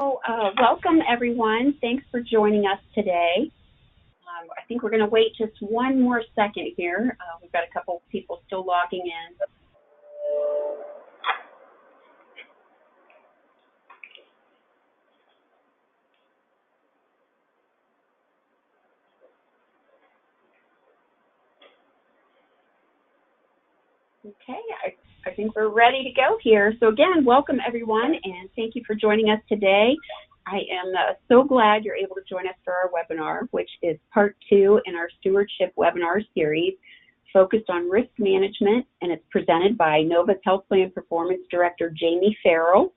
Welcome everyone. Thanks for joining us today. I think we're going to wait just one more second here. We've got a couple of people still logging in. Okay, I think we're ready to go here. So again, welcome everyone, and thank you for joining us today. I am so glad you're able to join us for our webinar, which is part 2 in our stewardship webinar series focused on risk management, and it's presented by Nova's Health Plan Performance Director, Jamie Farrell.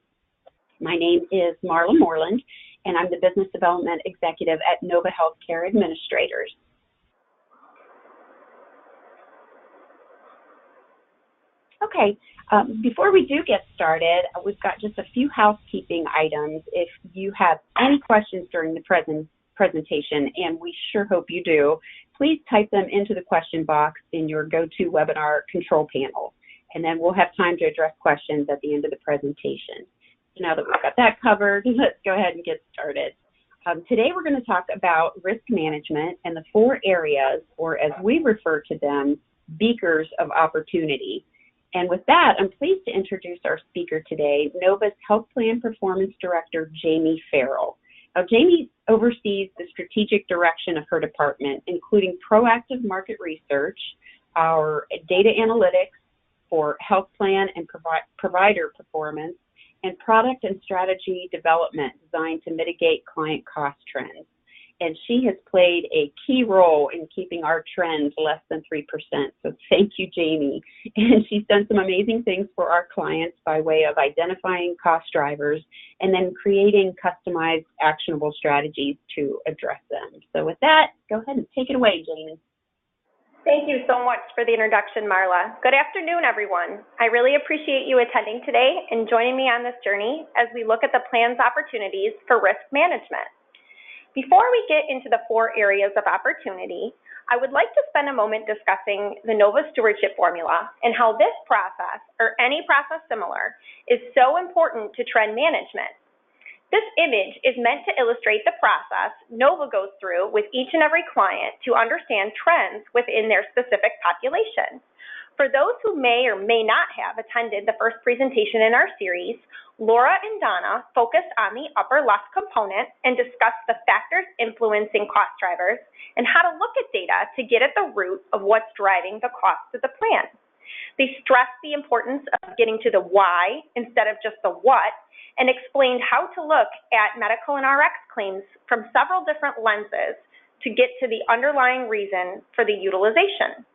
My name is Marla Moreland, and I'm the Business Development Executive at Nova Healthcare Administrators. Okay, before we do get started, we've got just a few housekeeping items. If you have any questions during the presentation, and we sure hope you do, please type them into the question box in your GoToWebinar control panel, and then we'll have time to address questions at the end of the presentation. So now that we've got that covered, let's go ahead and get started. Today we're going to talk about risk management and the 4 areas, or as we refer to them, beakers of opportunity. And with that, I'm pleased to introduce our speaker today, Nova's Health Plan Performance Director, Jamie Farrell. Now, Jamie oversees the strategic direction of her department, including proactive market research, our data analytics for health plan and provider performance, and product and strategy development designed to mitigate client cost trends. And she has played a key role in keeping our trends less than 3%. So thank you, Jamie. And she's done some amazing things for our clients by way of identifying cost drivers and then creating customized, actionable strategies to address them. So with that, go ahead and take it away, Jamie. Thank you so much for the introduction, Marla. Good afternoon, everyone. I really appreciate you attending today and joining me on this journey as we look at the plan's opportunities for risk management. Before we get into the 4 areas of opportunity, I would like to spend a moment discussing the Nova Stewardship Formula and how this process, or any process similar, is so important to trend management. This image is meant to illustrate the process Nova goes through with each and every client to understand trends within their specific population. For those who may or may not have attended the first presentation in our series, Laura and Donna focused on the upper left component and discussed the factors influencing cost drivers and how to look at data to get at the root of what's driving the cost of the plan. They stressed the importance of getting to the why instead of just the what, and explained how to look at medical and RX claims from several different lenses to get to the underlying reason for the utilization.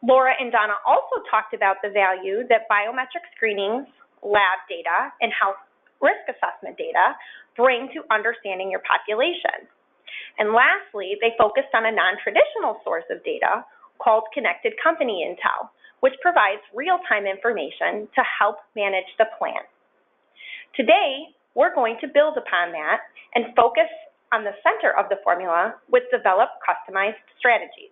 Laura and Donna also talked about the value that biometric screenings, lab data, and health risk assessment data bring to understanding your population. And lastly, they focused on a non-traditional source of data called connected company intel, which provides real-time information to help manage the plan. Today, we're going to build upon that and focus on the center of the formula with developed customized strategies.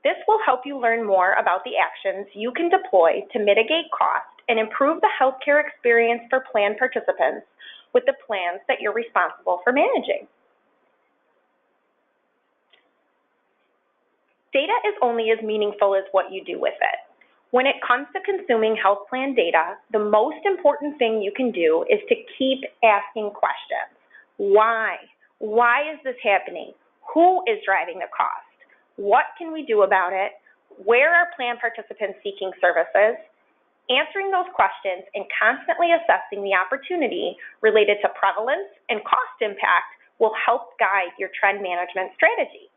This will help you learn more about the actions you can deploy to mitigate cost and improve the healthcare experience for plan participants with the plans that you're responsible for managing. Data is only as meaningful as what you do with it. When it comes to consuming health plan data, the most important thing you can do is to keep asking questions. Why? Why is this happening? Who is driving the cost? What can we do about it? Where are plan participants seeking services? Answering those questions and constantly assessing the opportunity related to prevalence and cost impact will help guide your trend management strategy.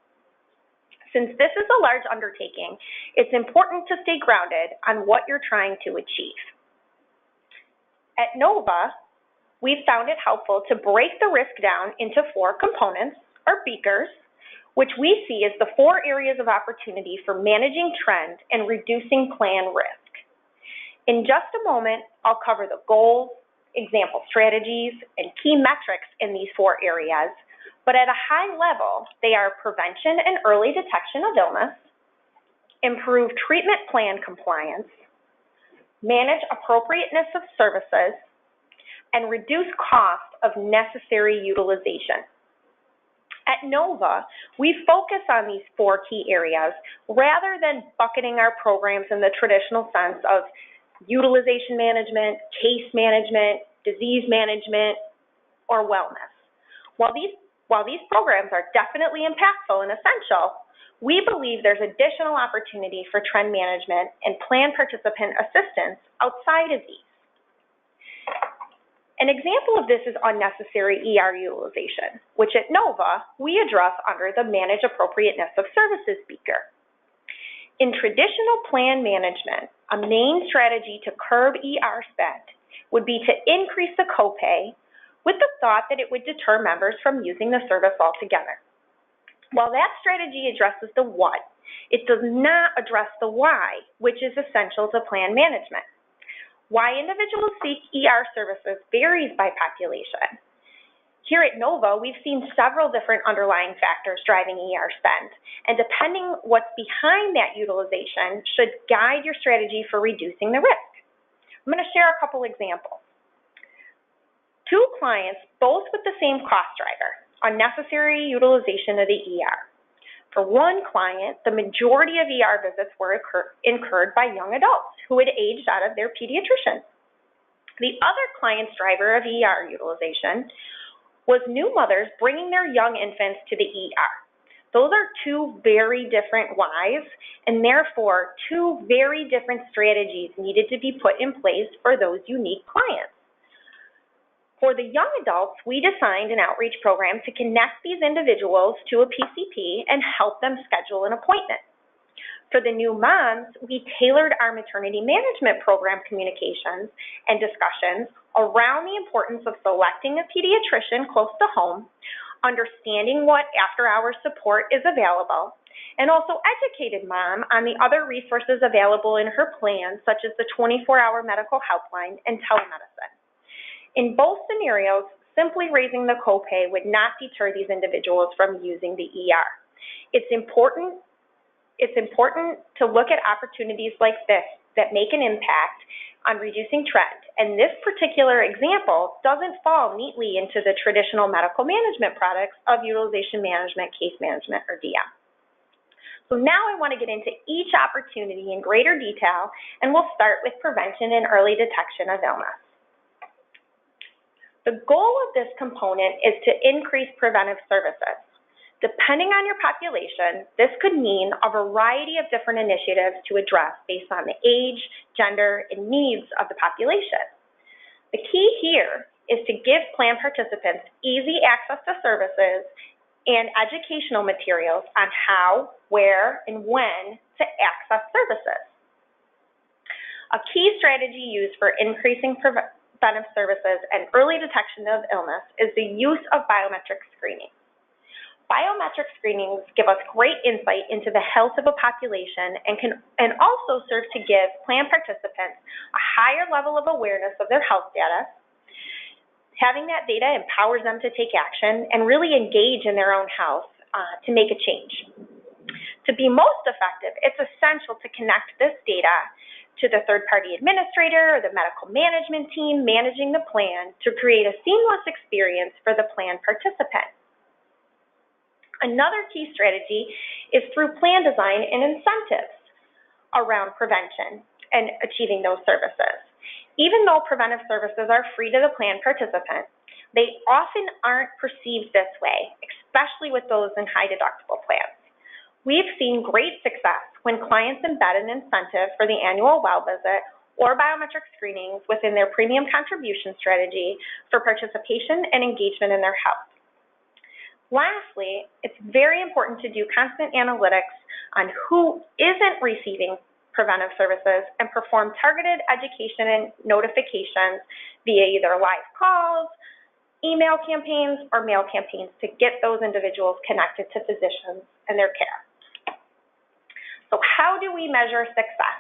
Since this is a large undertaking, it's important to stay grounded on what you're trying to achieve. At Nova, we've found it helpful to break the risk down into 4 components, or beakers, which we see as the 4 areas of opportunity for managing trend and reducing plan risk. In just a moment, I'll cover the goals, example strategies, and key metrics in these 4 areas, but at a high level, they are prevention and early detection of illness, improve treatment plan compliance, manage appropriateness of services, and reduce cost of necessary utilization. At NOVA, we focus on these 4 key areas rather than bucketing our programs in the traditional sense of utilization management, case management, disease management, or wellness. While these programs are definitely impactful and essential, we believe there's additional opportunity for trend management and plan participant assistance outside of these. An example of this is unnecessary ER utilization, which at NOVA, we address under the Manage Appropriateness of Services beaker. In traditional plan management, a main strategy to curb ER spend would be to increase the copay with the thought that it would deter members from using the service altogether. While that strategy addresses the what, it does not address the why, which is essential to plan management. Why individuals seek ER services varies by population. Here at NOVA, we've seen several different underlying factors driving ER spend, and depending what's behind that utilization should guide your strategy for reducing the risk. I'm going to share a couple examples. 2 clients, both with the same cost driver, unnecessary utilization of the ER. For one client, the majority of ER visits were incurred by young adults who had aged out of their pediatrician. The other client's driver of ER utilization was new mothers bringing their young infants to the ER. Those are 2 very different whys, and therefore 2 very different strategies needed to be put in place for those unique clients. For the young adults, we designed an outreach program to connect these individuals to a PCP and help them schedule an appointment. For the new moms, we tailored our maternity management program communications and discussions around the importance of selecting a pediatrician close to home, understanding what after-hours support is available, and also educated mom on the other resources available in her plan, such as the 24-hour medical helpline and telemedicine. In both scenarios, simply raising the copay would not deter these individuals from using the ER. It's important to look at opportunities like this that make an impact on reducing trend, and this particular example doesn't fall neatly into the traditional medical management products of utilization management, case management, or DM. So now I want to get into each opportunity in greater detail, and we'll start with prevention and early detection of illness. The goal of this component is to increase preventive services. Depending on your population, this could mean a variety of different initiatives to address based on the age, gender, and needs of the population. The key here is to give plan participants easy access to services and educational materials on how, where, and when to access services. A key strategy used for increasing preventive services and early detection of illness is the use of biometric screening. Biometric screenings give us great insight into the health of a population and also serve to give plan participants a higher level of awareness of their health status. Having that data empowers them to take action and really engage in their own health to make a change. To be most effective, it's essential to connect this data to the third-party administrator or the medical management team managing the plan to create a seamless experience for the plan participant. Another key strategy is through plan design and incentives around prevention and achieving those services. Even though preventive services are free to the plan participant, they often aren't perceived this way, especially with those in high deductible plans. We've seen great success when clients embed an incentive for the annual well visit or biometric screenings within their premium contribution strategy for participation and engagement in their health. Lastly, it's very important to do constant analytics on who isn't receiving preventive services and perform targeted education and notifications via either live calls, email campaigns, or mail campaigns to get those individuals connected to physicians and their care. So how do we measure success?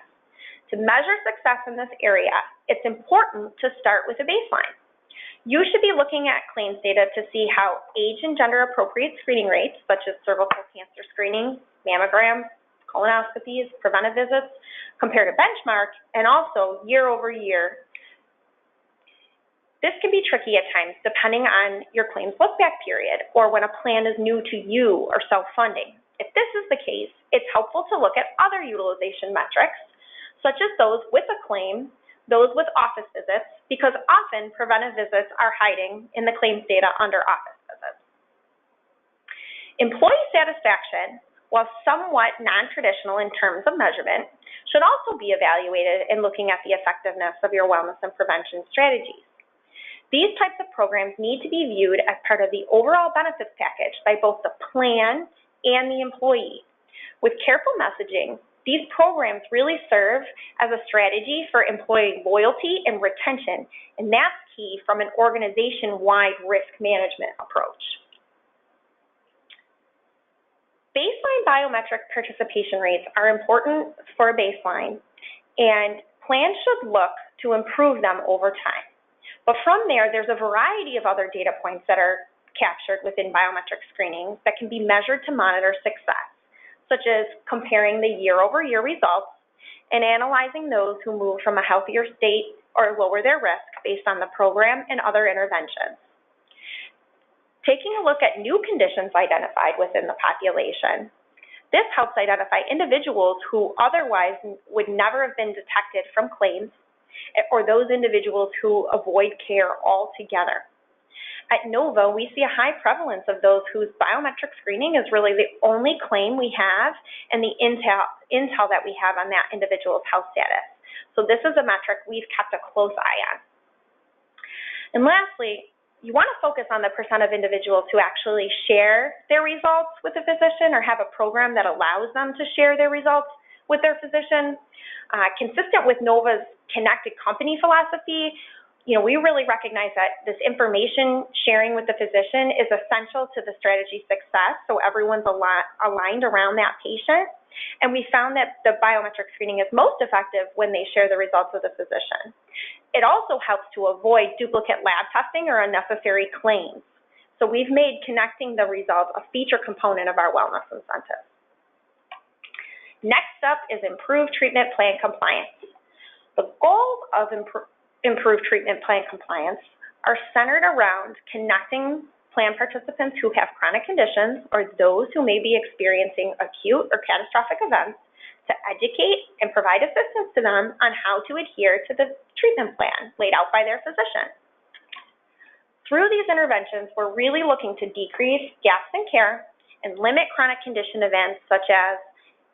To measure success in this area, it's important to start with a baseline. You should be looking at claims data to see how age and gender appropriate screening rates, such as cervical cancer screening, mammograms, colonoscopies, preventive visits, compare to benchmark, and also year over year. This can be tricky at times depending on your claims look-back period or when a plan is new to you or self-funding. If this is the case, it's helpful to look at other utilization metrics, such as those with a claim, those with office visits, because often preventive visits are hiding in the claims data under office visits. Employee satisfaction, while somewhat non-traditional in terms of measurement, should also be evaluated in looking at the effectiveness of your wellness and prevention strategies. These types of programs need to be viewed as part of the overall benefits package by both the plan and the employee. With careful messaging, these programs really serve as a strategy for employee loyalty and retention, and that's key from an organization-wide risk management approach. Baseline biometric participation rates are important for a baseline, and plans should look to improve them over time. But from there, there's a variety of other data points that are captured within biometric screenings that can be measured to monitor success, such as comparing the year-over-year results and analyzing those who move from a healthier state or lower their risk based on the program and other interventions. Taking a look at new conditions identified within the population, this helps identify individuals who otherwise would never have been detected from claims, or those individuals who avoid care altogether. At NOVA, we see a high prevalence of those whose biometric screening is really the only claim we have and the intel that we have on that individual's health status. So this is a metric we've kept a close eye on. And lastly, you want to focus on the percent of individuals who actually share their results with a physician or have a program that allows them to share their results with their physician. Consistent with NOVA's connected company philosophy, we really recognize that this information sharing with the physician is essential to the strategy success, so everyone's aligned around that patient. And we found that the biometric screening is most effective when they share the results with the physician. It also helps to avoid duplicate lab testing or unnecessary claims. So we've made connecting the results a feature component of our wellness incentive. Next up is improved treatment plan compliance. The goals of improved treatment plan compliance are centered around connecting plan participants who have chronic conditions or those who may be experiencing acute or catastrophic events to educate and provide assistance to them on how to adhere to the treatment plan laid out by their physician. Through these interventions, we're really looking to decrease gaps in care and limit chronic condition events such as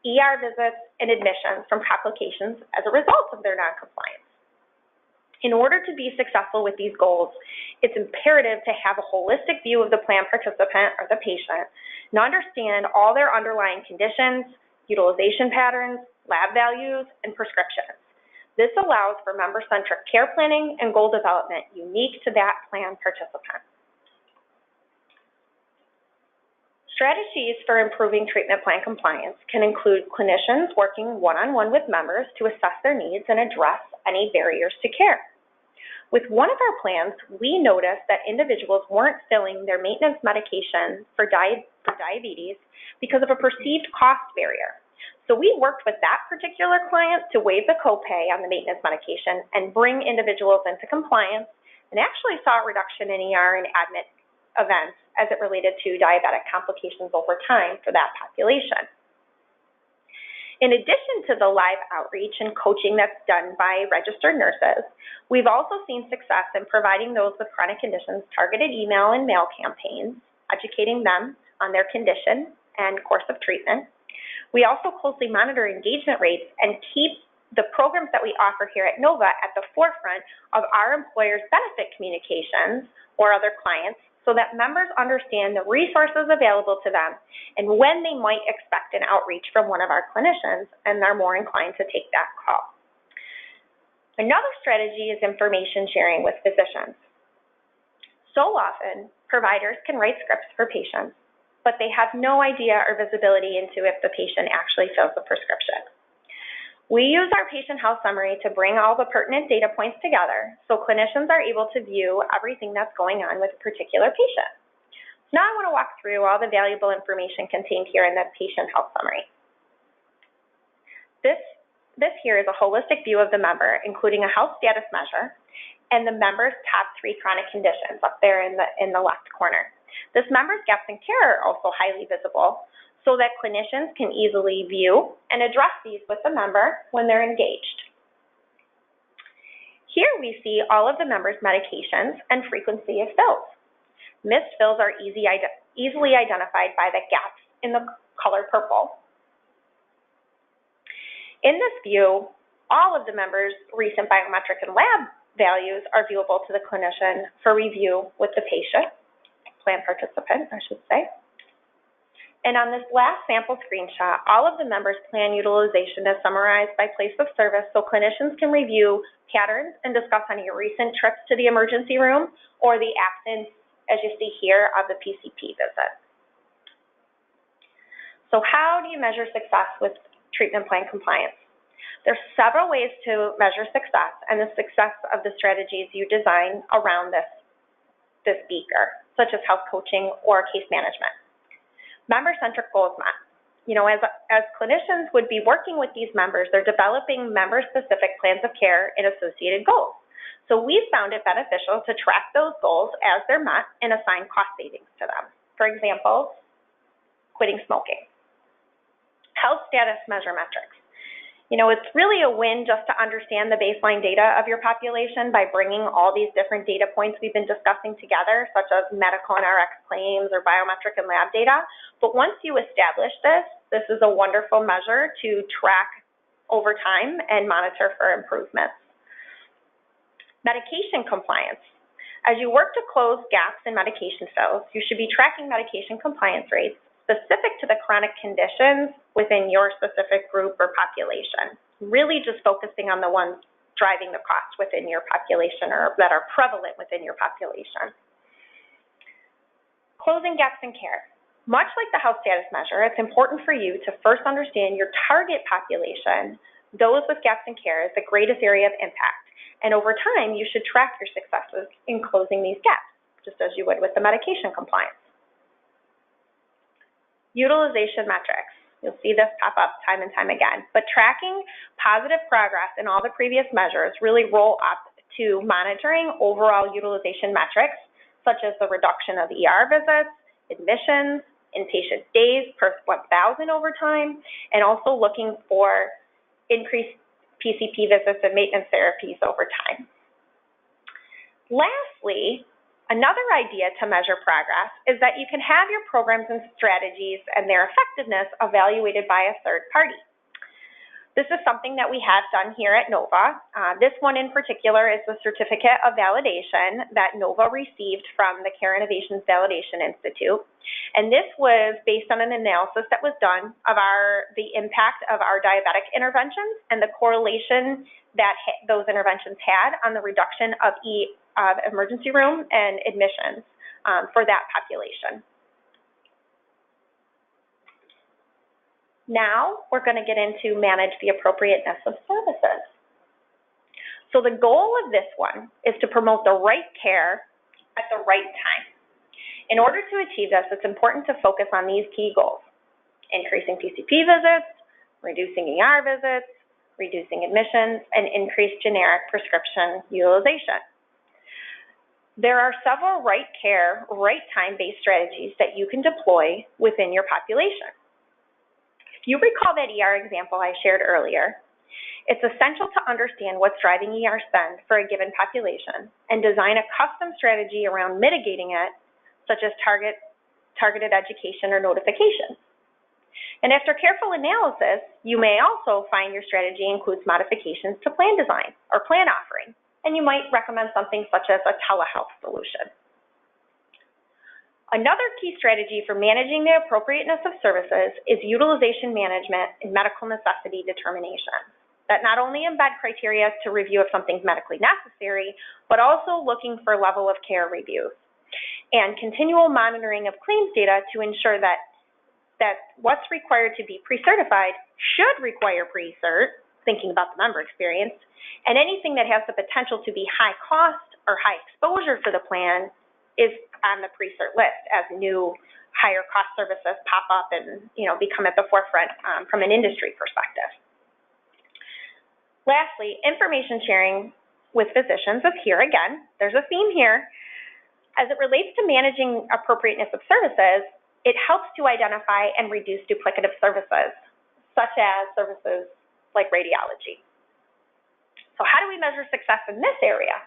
ER visits and admissions from complications as a result of their noncompliance. In order to be successful with these goals, it's imperative to have a holistic view of the plan participant or the patient and understand all their underlying conditions, utilization patterns, lab values, and prescriptions. This allows for member-centric care planning and goal development unique to that plan participant. Strategies for improving treatment plan compliance can include clinicians working one-on-one with members to assess their needs and address any barriers to care. With one of our plans, we noticed that individuals weren't filling their maintenance medication for diabetes because of a perceived cost barrier. So we worked with that particular client to waive the copay on the maintenance medication and bring individuals into compliance, and actually saw a reduction in ER and admit events as it related to diabetic complications over time for that population. In addition to the live outreach and coaching that's done by registered nurses, we've also seen success in providing those with chronic conditions targeted email and mail campaigns, educating them on their condition and course of treatment. We also closely monitor engagement rates and keep the programs that we offer here at NOVA at the forefront of our employers' benefit communications or other clients, so that members understand the resources available to them and when they might expect an outreach from one of our clinicians, and they're more inclined to take that call. Another strategy is information sharing with physicians. So often, providers can write scripts for patients, but they have no idea or visibility into if the patient actually fills the prescription. We use our patient health summary to bring all the pertinent data points together so clinicians are able to view everything that's going on with a particular patient. So now I want to walk through all the valuable information contained here in the patient health summary. This here is a holistic view of the member, including a health status measure, and the member's top 3 chronic conditions up there in the left corner. This member's gaps in care are also highly visible so that clinicians can easily view and address these with the member when they're engaged. Here we see all of the members' medications and frequency of fills. Missed fills are easily identified by the gaps in the color purple. In this view, all of the members' recent biometric and lab values are viewable to the clinician for review with the patient, plan participant, I should say. And on this last sample screenshot, all of the members' plan utilization is summarized by place of service so clinicians can review patterns and discuss any recent trips to the emergency room or the absence, as you see here, of the PCP visit. So how do you measure success with treatment plan compliance? There's several ways to measure success and the success of the strategies you design around this beaker, such as health coaching or case management. Member-centric goals met. You know, as clinicians would be working with these members, they're developing member-specific plans of care and associated goals. So we've found it beneficial to track those goals as they're met and assign cost savings to them. For example, quitting smoking. Health status measure metrics. You know, it's really a win just to understand the baseline data of your population by bringing all these different data points we've been discussing together, such as medical and RX claims or biometric and lab data. But once you establish this is a wonderful measure to track over time and monitor for improvements. Medication compliance. As you work to close gaps in medication fills, you should be tracking medication compliance rates specific to the chronic conditions within your specific group or population. Really just focusing on the ones driving the cost within your population or that are prevalent within your population. Closing gaps in care. Much like the health status measure, it's important for you to first understand your target population, those with gaps in care, is the greatest area of impact. And over time, you should track your successes in closing these gaps, just as you would with the medication compliance. Utilization metrics. You'll see this pop up time and time again. But tracking positive progress in all the previous measures really roll up to monitoring overall utilization metrics, such as the reduction of ER visits, admissions, inpatient days per 1,000 over time, and also looking for increased PCP visits and maintenance therapies over time. Lastly, another idea to measure progress is that you can have your programs and strategies and their effectiveness evaluated by a third party. This is something that we have done here at NOVA. This one in particular is the certificate of validation that NOVA received from the Care Innovations Validation Institute. And this was based on an analysis that was done of the impact of our diabetic interventions and the correlation that those interventions had on the reduction of emergency room and admissions for that population. Now we're going to get into manage the appropriateness of services. So the goal of this one is to promote the right care at the right time. In order to achieve this, it's important to focus on these key goals: increasing PCP visits, reducing ER visits, reducing admissions, and increased generic prescription utilization. There are several right care, right time-based strategies that you can deploy within your population. If you recall that ER example I shared earlier, it's essential to understand what's driving ER spend for a given population and design a custom strategy around mitigating it, such as targeted education or notification. And after careful analysis, you may also find your strategy includes modifications to plan design or plan offering, and you might recommend something such as a telehealth solution. Another key strategy for managing the appropriateness of services is utilization management and medical necessity determination that not only embed criteria to review if something's medically necessary, but also looking for level of care reviews and continual monitoring of claims data to ensure that what's required to be pre-certified should require pre-cert, thinking about the member experience, and anything that has the potential to be high cost or high exposure for the plan is on the pre-cert list as new higher cost services pop up and become at the forefront from an industry perspective. Lastly, information sharing with physicians is here again. There's a theme here. As it relates to managing appropriateness of services, it helps to identify and reduce duplicative services, such as services like radiology. So how do we measure success in this area?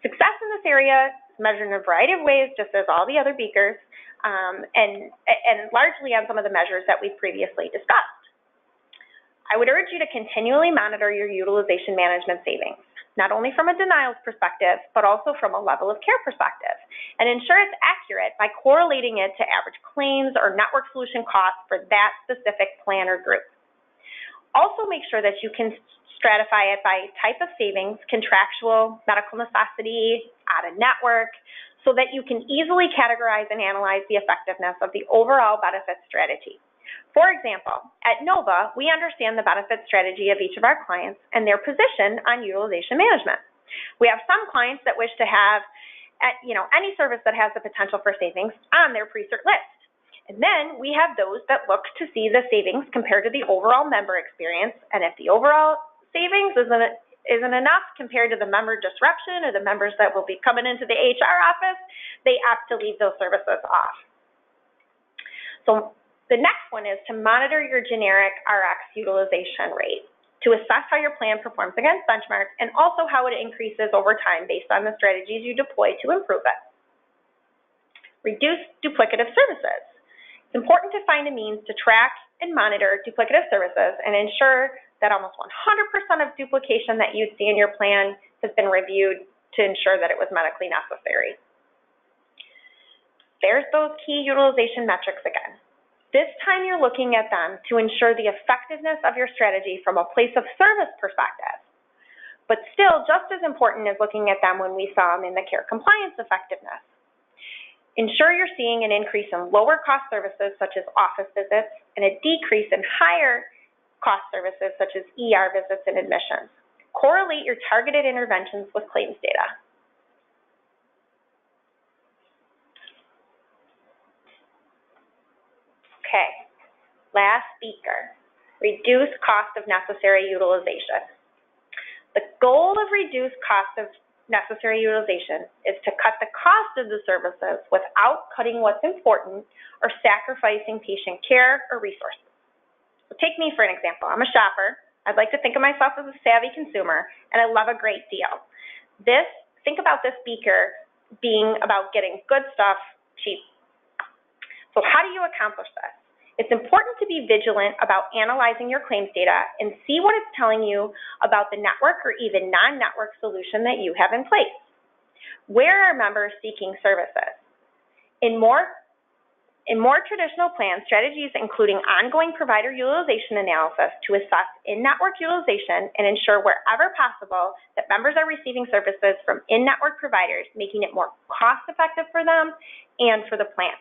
Success in this area is measured in a variety of ways, just as all the other beakers, and largely on some of the measures that we've previously discussed. I would urge you to continually monitor your utilization management savings, not only from a denials perspective, but also from a level of care perspective, and ensure it's accurate by correlating it to average claims or network solution costs for that specific plan or group. Also make sure that you can stratify it by type of savings, contractual, medical necessity, out-of-network, so that you can easily categorize and analyze the effectiveness of the overall benefit strategy. For example, at NOVA, we understand the benefit strategy of each of our clients and their position on utilization management. We have some clients that wish to have any service that has the potential for savings on their pre-cert list. And then we have those that look to see the savings compared to the overall member experience, and if the overall savings isn't enough compared to the member disruption or the members that will be coming into the HR office, they opt to leave those services off. So the next one is to monitor your generic RX utilization rate to assess how your plan performs against benchmarks and also how it increases over time based on the strategies you deploy to improve it. Reduce duplicative services. It's important to find a means to track and monitor duplicative services and ensure that almost 100% of duplication that you see in your plan has been reviewed to ensure that it was medically necessary. There's those key utilization metrics again. This time you're looking at them to ensure the effectiveness of your strategy from a place of service perspective. But still, just as important is looking at them when we saw them in the care compliance effectiveness. Ensure you're seeing an increase in lower cost services such as office visits and a decrease in higher cost services such as ER visits and admissions. Correlate your targeted interventions with claims data. Okay, last speaker, reduce cost of necessary utilization. The goal of reduced cost of necessary utilization is to cut the cost of the services without cutting what's important or sacrificing patient care or resources. So take me for an example. I'm a shopper. I'd like to think of myself as a savvy consumer, and I love a great deal. Think about this beaker being about getting good stuff cheap. So how do you accomplish this? It's important to be vigilant about analyzing your claims data and see what it's telling you about the network or even non-network solution that you have in place. Where are members seeking services? In more traditional plans, strategies including ongoing provider utilization analysis to assess in-network utilization and ensure wherever possible that members are receiving services from in-network providers, making it more cost-effective for them and for the plan.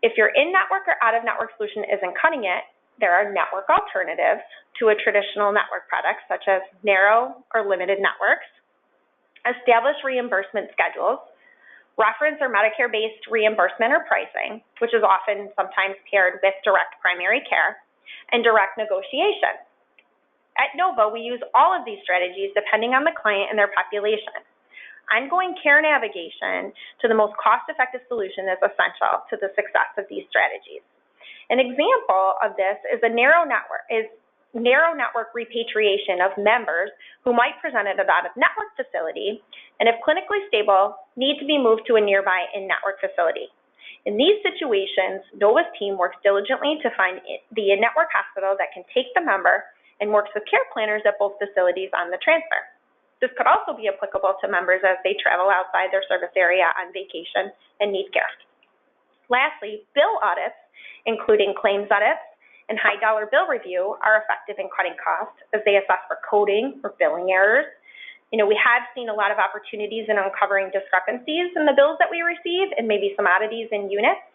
If your in-network or out-of-network solution isn't cutting it, there are network alternatives to a traditional network product, such as narrow or limited networks, establish reimbursement schedules, reference or Medicare-based reimbursement or pricing, which is often sometimes paired with direct primary care, and direct negotiation. At NOVA, we use all of these strategies depending on the client and their population. Ongoing care navigation to the most cost-effective solution is essential to the success of these strategies. An example of this is narrow network repatriation of members who might present at a out-of-network facility and, if clinically stable, need to be moved to a nearby in-network facility. In these situations, NOVA's team works diligently to find the in-network hospital that can take the member and works with care planners at both facilities on the transfer. This could also be applicable to members as they travel outside their service area on vacation and need care. Lastly, bill audits, including claims audits and high-dollar bill review, are effective in cutting costs as they assess for coding or billing errors. We have seen a lot of opportunities in uncovering discrepancies in the bills that we receive and maybe some oddities in units.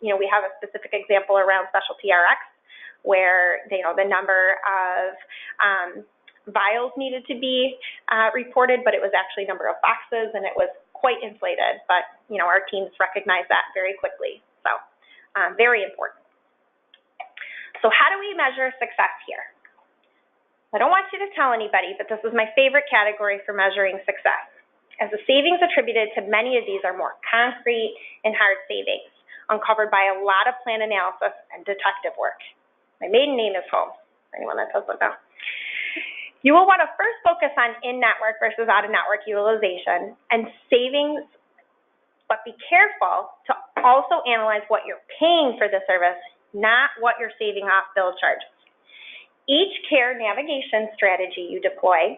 We have a specific example around specialty RX where the number of vials needed to be reported, but it was actually number of boxes, and it was quite inflated. But our teams recognized that very quickly. So very important. So how do we measure success here? I don't want you to tell anybody, but this is my favorite category for measuring success, as the savings attributed to many of these are more concrete and hard savings, uncovered by a lot of plan analysis and detective work. My maiden name is home, for anyone that doesn't know. You will want to first focus on in-network versus out-of-network utilization and savings, but be careful to also analyze what you're paying for the service, not what you're saving off bill charges. Each care navigation strategy you deploy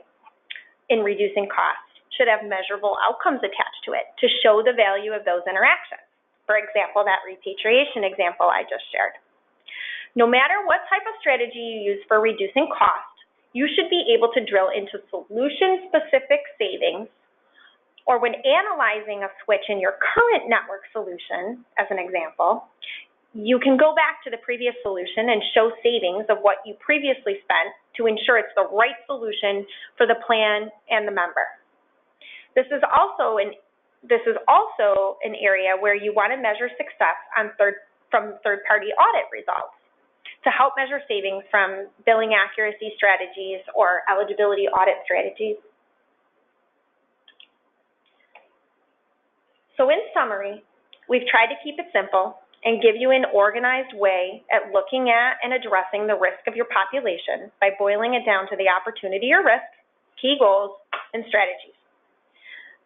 in reducing costs should have measurable outcomes attached to it to show the value of those interactions. For example, that repatriation example I just shared. No matter what type of strategy you use for reducing cost, you should be able to drill into solution-specific savings, or when analyzing a switch in your current network solution, as an example, you can go back to the previous solution and show savings of what you previously spent to ensure it's the right solution for the plan and the member. This is also an area where you want to measure success from third-party audit results to help measure savings from billing accuracy strategies or eligibility audit strategies. So in summary, we've tried to keep it simple and give you an organized way at looking at and addressing the risk of your population by boiling it down to the opportunity or risk, key goals, and strategies.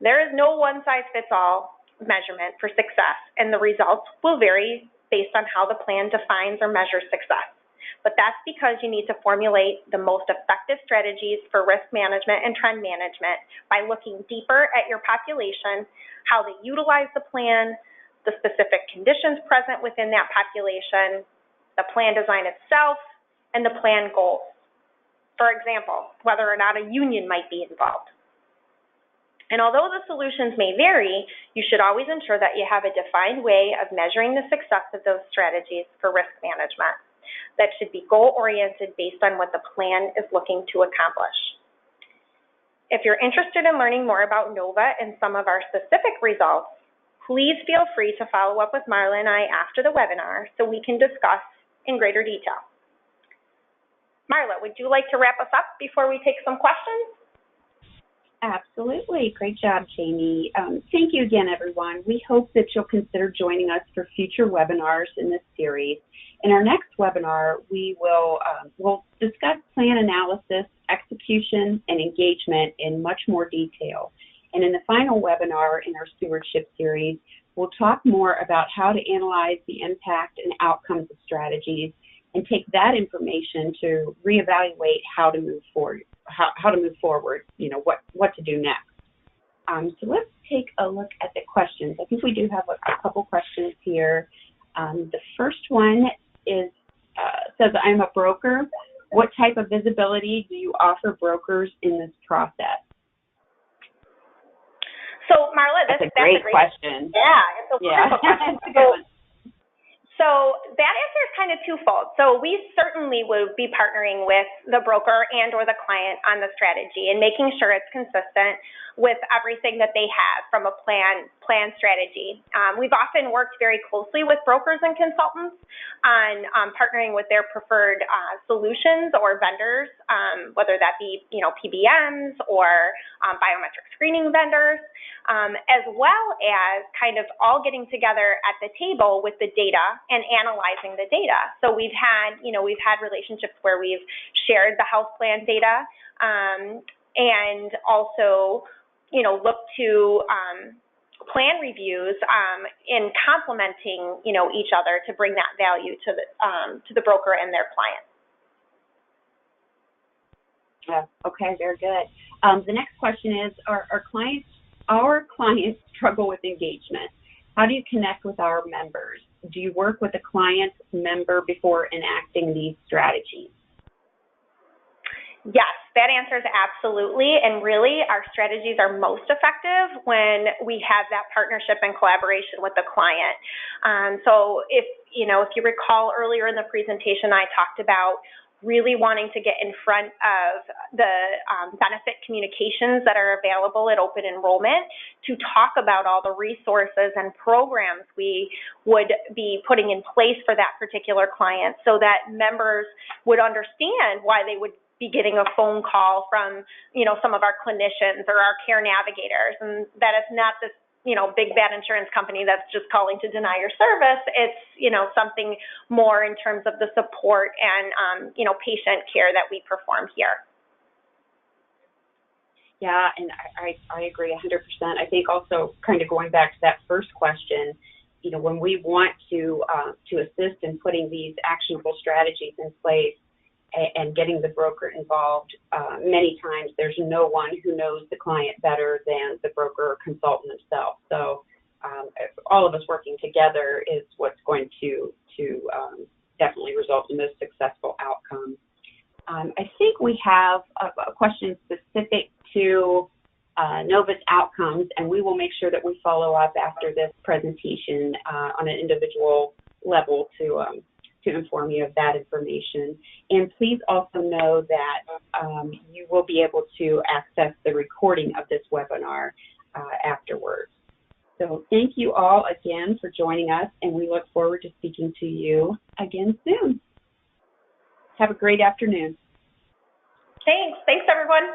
There is no one-size-fits-all measurement for success, and the results will vary based on how the plan defines or measures success. But that's because you need to formulate the most effective strategies for risk management and trend management by looking deeper at your population, how they utilize the plan, the specific conditions present within that population, the plan design itself, and the plan goals. For example, whether or not a union might be involved. And although the solutions may vary, you should always ensure that you have a defined way of measuring the success of those strategies for risk management that should be goal-oriented based on what the plan is looking to accomplish. If you're interested in learning more about NOVA and some of our specific results, please feel free to follow up with Marla and I after the webinar so we can discuss in greater detail. Marla, would you like to wrap us up before we take some questions? Absolutely. Great job, Jamie. Thank you again, everyone. We hope that you'll consider joining us for future webinars in this series. In our next webinar, we'll discuss plan analysis, execution, and engagement in much more detail. And in the final webinar in our stewardship series, we'll talk more about how to analyze the impact and outcomes of strategies and take that information to reevaluate how to move forward, what to do next. So let's take a look at the questions. I think we do have a couple questions here. The first one says, I'm a broker. What type of visibility do you offer brokers in this process? So, Marla, that's a great question. Yeah, it's a wonderful question. So that answer is kind of twofold. So we certainly would be partnering with the broker and or the client on the strategy and making sure it's consistent with everything that they have from a plan strategy. We've often worked very closely with brokers and consultants on partnering with their preferred solutions or vendors, whether that be PBMs or biometric screening vendors, as well as kind of all getting together at the table with the data and analyzing the data. So we've had relationships where we've shared the health plan data and also look to plan reviews in complementing each other to bring that value to the broker and their client. Yeah, okay, very good. The next question is, our clients struggle with engagement. How do you connect with our members? Do you work with the client member before enacting these strategies? Yes, that answer is absolutely, and really our strategies are most effective when we have that partnership and collaboration with the client. So if you recall earlier in the presentation, I talked about really wanting to get in front of the benefit communications that are available at open enrollment to talk about all the resources and programs we would be putting in place for that particular client so that members would understand why they would be getting a phone call from, some of our clinicians or our care navigators, and that it's not this, big bad insurance company that's just calling to deny your service. It's, something more in terms of the support and, patient care that we perform here. Yeah, and I agree 100%. I think also kind of going back to that first question, when we want to assist in putting these actionable strategies in place and getting the broker involved, many times there's no one who knows the client better than the broker or consultant himself. So all of us working together is what's going to definitely result in those successful outcomes. I think we have a question specific to Nova's outcomes, and we will make sure that we follow up after this presentation on an individual level to inform you of that information. And please also know that you will be able to access the recording of this webinar afterwards. So thank you all again for joining us, and we look forward to speaking to you again soon. Have a great afternoon. Thanks. Thanks, everyone.